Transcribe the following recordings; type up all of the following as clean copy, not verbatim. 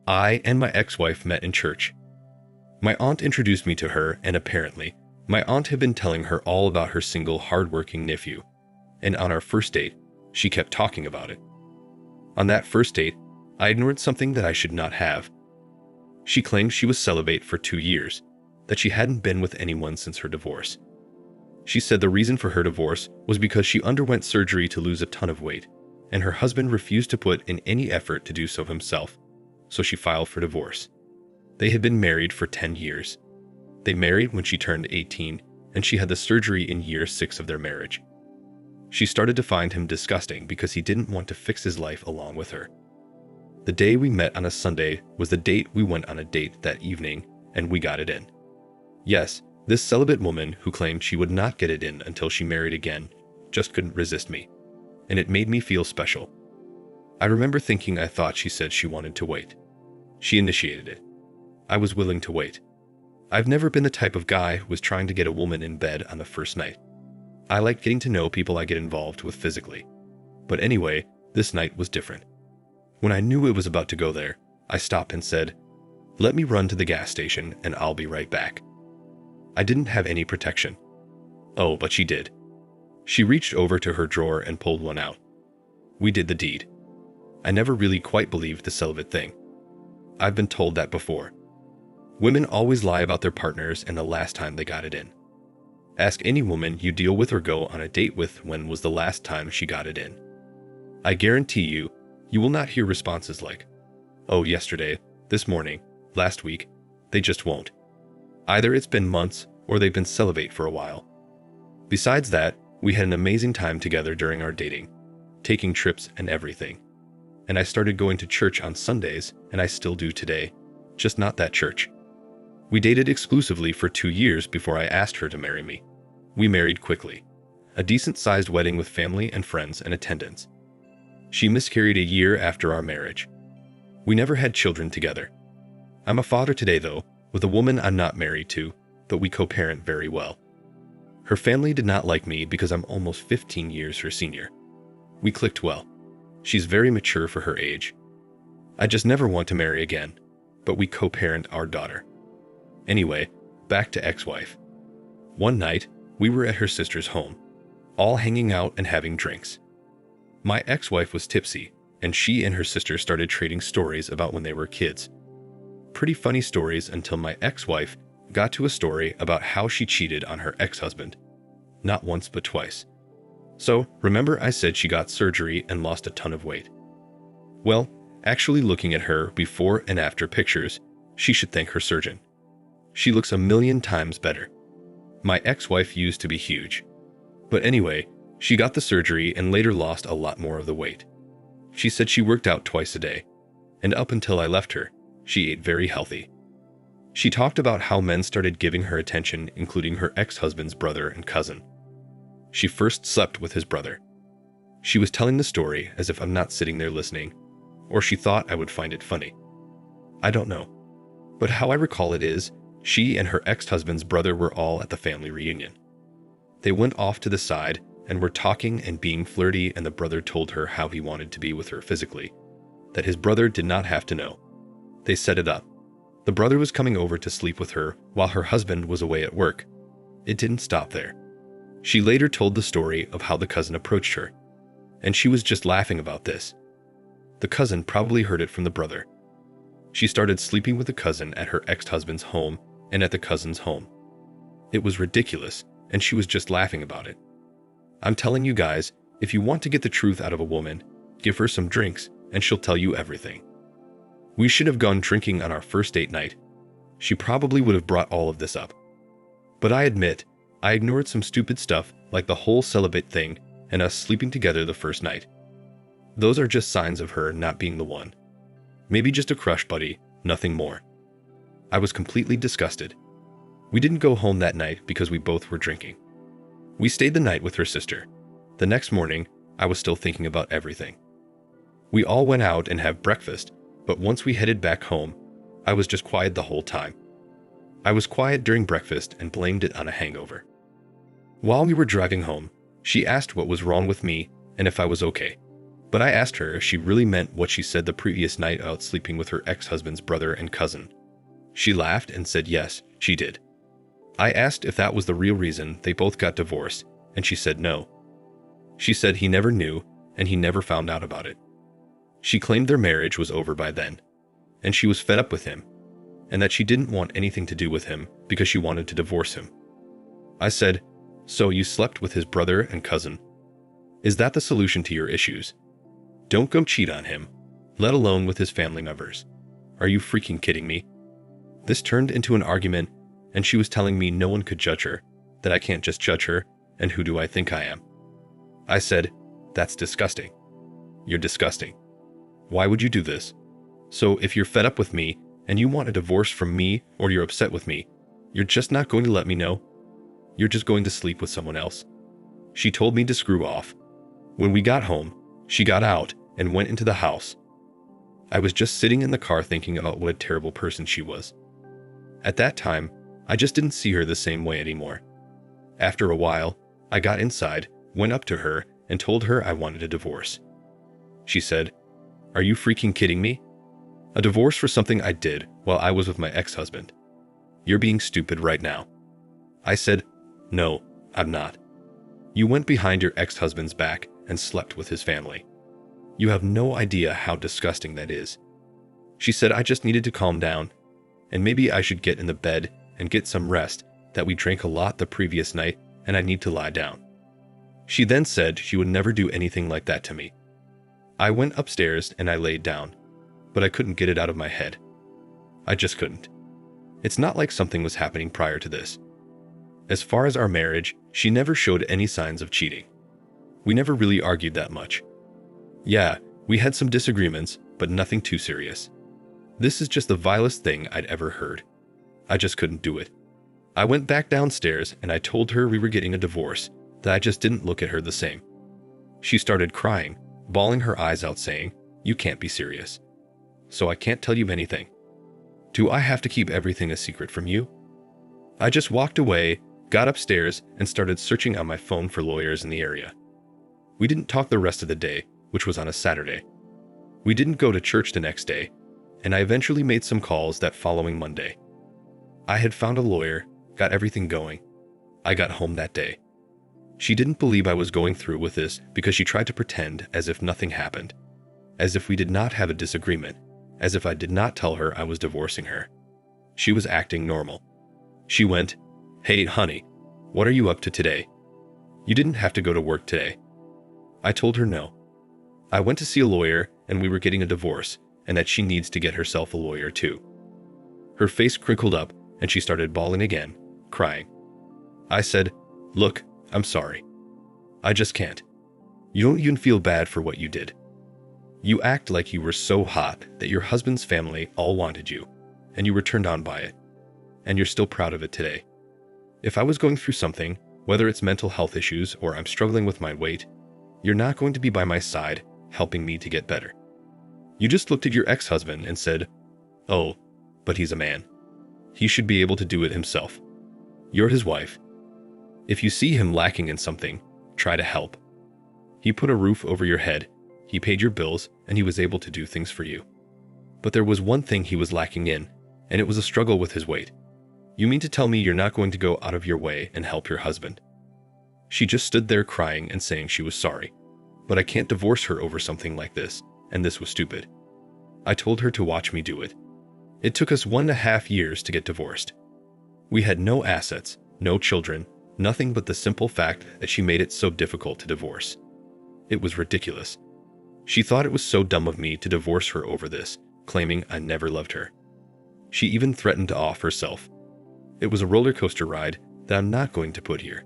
I and my ex-wife met in church. My aunt introduced me to her, and apparently, my aunt had been telling her all about her single, hard-working nephew, and on our first date, she kept talking about it. On that first date, I ignored something that I should not have. She claimed she was celibate for 2 years, that she hadn't been with anyone since her divorce. She said the reason for her divorce was because she underwent surgery to lose a ton of weight, and her husband refused to put in any effort to do so himself, so she filed for divorce. They had been married for 10 years. They married when she turned 18, and she had the surgery in year 6 of their marriage. She started to find him disgusting because he didn't want to fix his life along with her. The day we met on a Sunday was the date we went on a date that evening, and we got it in. Yes, this celibate woman who claimed she would not get it in until she married again just couldn't resist me, and it made me feel special. I remember thinking I thought she said she wanted to wait. She initiated it. I was willing to wait. I've never been the type of guy who was trying to get a woman in bed on the first night. I like getting to know people I get involved with physically. But anyway, this night was different. When I knew it was about to go there, I stopped and said, "Let me run to the gas station and I'll be right back." I didn't have any protection. Oh, but she did. She reached over to her drawer and pulled one out. We did the deed. I never really quite believed the celibate thing. I've been told that before. Women always lie about their partners and the last time they got it in. Ask any woman you deal with or go on a date with when was the last time she got it in. I guarantee you, you will not hear responses like, "Oh, yesterday, this morning, last week." They just won't. Either it's been months or they've been celibate for a while. Besides that, we had an amazing time together during our dating, taking trips and everything. And I started going to church on Sundays, and I still do today, just not that church. We dated exclusively for 2 years before I asked her to marry me. We married quickly. A decent-sized wedding with family and friends and attendance. She miscarried a year after our marriage. We never had children together. I'm a father today, though, with a woman I'm not married to, but we co-parent very well. Her family did not like me because I'm almost 15 years her senior. We clicked well. She's very mature for her age. I just never want to marry again, but we co-parent our daughter. Anyway, back to ex-wife. One night, we were at her sister's home, all hanging out and having drinks. My ex-wife was tipsy, and she and her sister started trading stories about when they were kids. Pretty funny stories until my ex-wife got to a story about how she cheated on her ex-husband. Not once but twice. So, remember I said she got surgery and lost a ton of weight? Well, actually looking at her before and after pictures, she should thank her surgeon. She looks a million times better. My ex-wife used to be huge. But anyway, she got the surgery and later lost a lot more of the weight. She said she worked out twice a day, and up until I left her, she ate very healthy. She talked about how men started giving her attention, including her ex-husband's brother and cousin. She first slept with his brother. She was telling the story as if I'm not sitting there listening, or she thought I would find it funny. I don't know. But how I recall it is, she and her ex-husband's brother were all at the family reunion. They went off to the side and were talking and being flirty, and the brother told her how he wanted to be with her physically, that his brother did not have to know. They set it up. The brother was coming over to sleep with her while her husband was away at work. It didn't stop there. She later told the story of how the cousin approached her, and she was just laughing about this. The cousin probably heard it from the brother. She started sleeping with the cousin at her ex-husband's home and at the cousin's home. It was ridiculous, and she was just laughing about it. I'm telling you guys, if you want to get the truth out of a woman, give her some drinks and she'll tell you everything. We should have gone drinking on our first date night. She probably would have brought all of this up. But I admit, I ignored some stupid stuff like the whole celibate thing and us sleeping together the first night. Those are just signs of her not being the one. Maybe just a crush buddy, nothing more. I was completely disgusted. We didn't go home that night because we both were drinking. We stayed the night with her sister. The next morning, I was still thinking about everything. We all went out and had breakfast, but once we headed back home, I was just quiet the whole time. I was quiet during breakfast and blamed it on a hangover. While we were driving home, she asked what was wrong with me and if I was okay. But I asked her if she really meant what she said the previous night out sleeping with her ex-husband's brother and cousin. She laughed and said yes, she did. I asked if that was the real reason they both got divorced, and she said no. She said he never knew and he never found out about it. She claimed their marriage was over by then, and she was fed up with him, and that she didn't want anything to do with him because she wanted to divorce him. I said, "So you slept with his brother and cousin? Is that the solution to your issues? Don't go cheat on him, let alone with his family members. Are you freaking kidding me?" This turned into an argument, and she was telling me no one could judge her, that I can't just judge her, and who do I think I am? I said, "That's disgusting. You're disgusting. Why would you do this? So if you're fed up with me and you want a divorce from me or you're upset with me, you're just not going to let me know? You're just going to sleep with someone else?" She told me to screw off. When we got home, she got out and went into the house. I was just sitting in the car thinking about what a terrible person she was. At that time, I just didn't see her the same way anymore. After a while, I got inside, went up to her, and told her I wanted a divorce. She said, "Are you freaking kidding me? A divorce for something I did while I was with my ex-husband? You're being stupid right now." I said, "No, I'm not. You went behind your ex-husband's back and slept with his family. You have no idea how disgusting that is." She said I just needed to calm down, and maybe I should get in the bed and get some rest, that we drank a lot the previous night and I need to lie down. She then said she would never do anything like that to me. I went upstairs and I laid down, but I couldn't get it out of my head. I just couldn't. It's not like something was happening prior to this. As far as our marriage, she never showed any signs of cheating. We never really argued that much. Yeah, we had some disagreements, but nothing too serious. This is just the vilest thing I'd ever heard. I just couldn't do it. I went back downstairs and I told her we were getting a divorce, that I just didn't look at her the same. She started crying, bawling her eyes out saying, "You can't be serious. So I can't tell you anything. Do I have to keep everything a secret from you?" I just walked away, got upstairs, and started searching on my phone for lawyers in the area. We didn't talk the rest of the day, which was on a Saturday. We didn't go to church the next day, and I eventually made some calls that following Monday. I had found a lawyer, got everything going. I got home that day. She didn't believe I was going through with this because she tried to pretend as if nothing happened, as if we did not have a disagreement, as if I did not tell her I was divorcing her. She was acting normal. She went, "Hey, honey, what are you up to today? You didn't have to go to work today." I told her no. I went to see a lawyer and we were getting a divorce, and that she needs to get herself a lawyer too. Her face crinkled up and she started bawling again, crying. I said, "Look, I'm sorry. I just can't. You don't even feel bad for what you did. You act like you were so hot that your husband's family all wanted you, and you were turned on by it, and you're still proud of it today. If I was going through something, whether it's mental health issues or I'm struggling with my weight, you're not going to be by my side helping me to get better. You just looked at your ex-husband and said, 'Oh, but he's a man. He should be able to do it himself.' You're his wife. If you see him lacking in something, try to help. He put a roof over your head, he paid your bills, and he was able to do things for you. But there was one thing he was lacking in, and it was a struggle with his weight. You mean to tell me you're not going to go out of your way and help your husband?" She just stood there crying and saying she was sorry. But I can't divorce her over something like this, and this was stupid. I told her to watch me do it. It took us 1.5 years to get divorced. We had no assets, no children, nothing but the simple fact that she made it so difficult to divorce. It was ridiculous. She thought it was so dumb of me to divorce her over this, claiming I never loved her. She even threatened to off herself. It was a roller coaster ride that I'm not going to put here.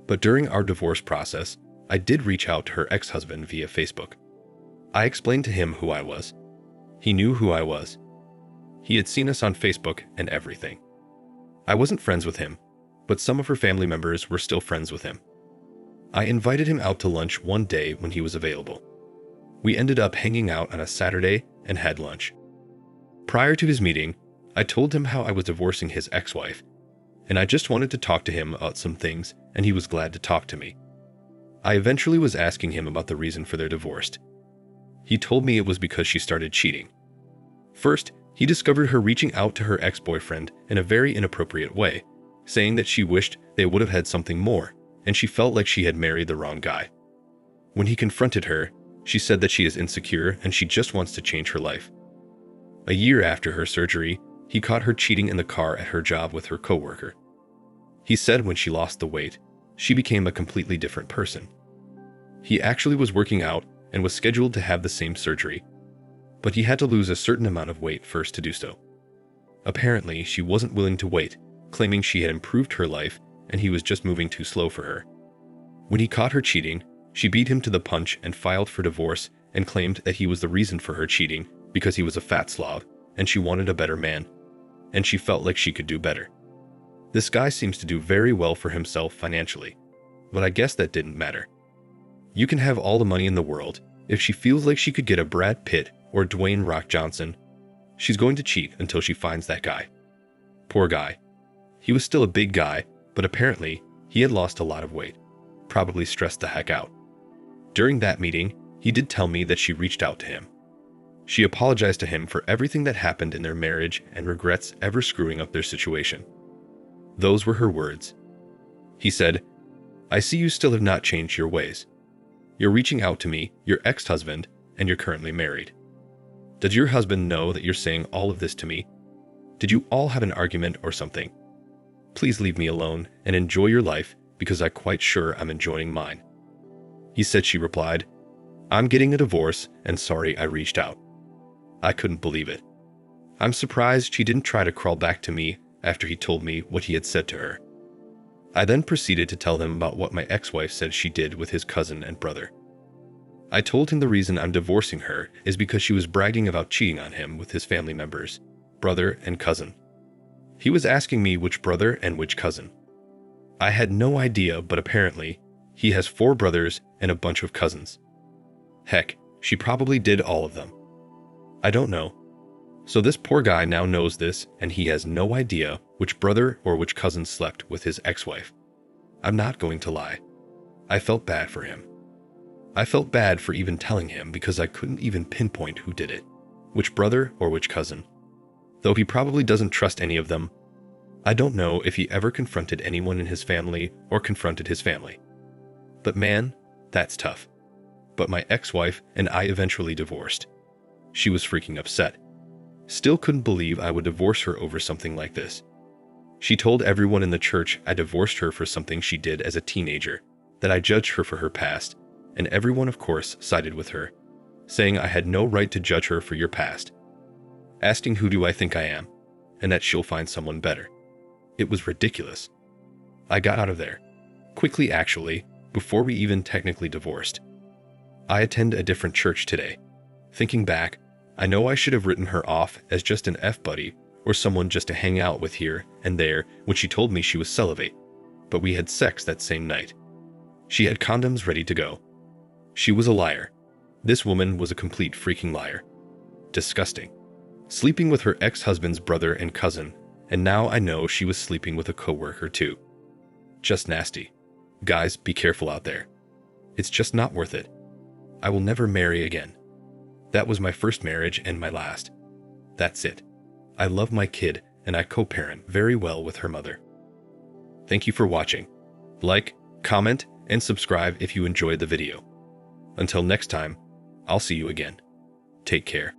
But during our divorce process, I did reach out to her ex-husband via Facebook. I explained to him who I was. He knew who I was. He had seen us on Facebook and everything. I wasn't friends with him, but some of her family members were still friends with him. I invited him out to lunch one day when he was available. We ended up hanging out on a Saturday and had lunch. Prior to his meeting, I told him how I was divorcing his ex-wife, and I just wanted to talk to him about some things, and he was glad to talk to me. I eventually was asking him about the reason for their divorce, He told me it was because she started cheating. First, he discovered her reaching out to her ex-boyfriend in a very inappropriate way, saying that she wished they would have had something more, and she felt like she had married the wrong guy. When he confronted her, she said that she is insecure and she just wants to change her life. A year after her surgery, he caught her cheating in the car at her job with her coworker. He said when she lost the weight, she became a completely different person. He actually was working out and was scheduled to have the same surgery, but he had to lose a certain amount of weight first to do so. Apparently, she wasn't willing to wait, claiming she had improved her life and he was just moving too slow for her. When he caught her cheating, she beat him to the punch and filed for divorce and claimed that he was the reason for her cheating because he was a fat slob and she wanted a better man, and she felt like she could do better. This guy seems to do very well for himself financially, but I guess that didn't matter. You can have all the money in the world. If she feels like she could get a Brad Pitt or Dwayne "Rock" Johnson, she's going to cheat until she finds that guy. Poor guy. He was still a big guy, but apparently he had lost a lot of weight, probably stressed the heck out. During that meeting, he did tell me that she reached out to him. She apologized to him for everything that happened in their marriage and regrets ever screwing up their situation. Those were her words. He said, "I see you still have not changed your ways. You're reaching out to me, your ex-husband, and you're currently married. Does your husband know that you're saying all of this to me? Did you all have an argument or something? Please leave me alone and enjoy your life because I'm quite sure I'm enjoying mine." He said she replied, "I'm getting a divorce and sorry I reached out." I couldn't believe it. I'm surprised she didn't try to crawl back to me after he told me what he had said to her. I then proceeded to tell him about what my ex-wife said she did with his cousin and brother. I told him the reason I'm divorcing her is because she was bragging about cheating on him with his family members, brother and cousin. He was asking me which brother and which cousin. I had no idea, but apparently, he has 4 brothers and a bunch of cousins. Heck, she probably did all of them. I don't know. So this poor guy now knows this, and he has no idea which brother or which cousin slept with his ex-wife. I'm not going to lie. I felt bad for him. I felt bad for even telling him because I couldn't even pinpoint who did it, which brother or which cousin. Though he probably doesn't trust any of them. I don't know if he ever confronted anyone in his family or confronted his family. But man, that's tough. But my ex-wife and I eventually divorced. She was freaking upset. Still couldn't believe I would divorce her over something like this. She told everyone in the church I divorced her for something she did as a teenager, that I judged her for her past, and everyone of course sided with her, saying I had no right to judge her for your past, asking who do I think I am, and that she'll find someone better. It was ridiculous. I got out of there. Quickly actually, before we even technically divorced. I attend a different church today. Thinking back, I know I should have written her off as just an F-buddy or someone just to hang out with here and there when she told me she was celibate, but we had sex that same night. She had condoms ready to go. She was a liar. This woman was a complete freaking liar. Disgusting. Sleeping with her ex-husband's brother and cousin, and now I know she was sleeping with a coworker too. Just nasty. Guys, be careful out there. It's just not worth it. I will never marry again. That was my first marriage and my last. That's it. I love my kid and I co-parent very well with her mother. Thank you for watching. Like, comment, and subscribe if you enjoyed the video. Until next time, I'll see you again. Take care.